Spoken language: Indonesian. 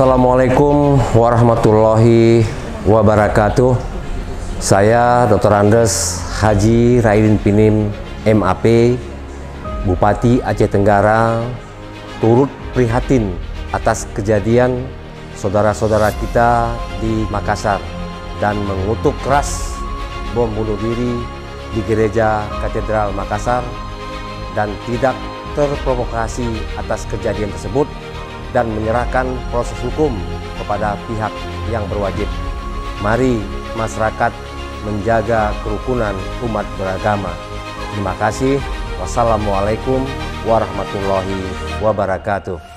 Assalamualaikum warahmatullahi wabarakatuh. Saya Dr. Andes Haji Raidin Pinim MAP, Bupati Aceh Tenggara, turut prihatin atas kejadian saudara-saudara kita di Makassar dan mengutuk keras bom bunuh diri di Gereja Katedral Makassar dan tidak terprovokasi atas kejadian tersebut dan menyerahkan proses hukum kepada pihak yang berwajib. Mari masyarakat menjaga kerukunan umat beragama. Terima kasih. Wassalamualaikum warahmatullahi wabarakatuh.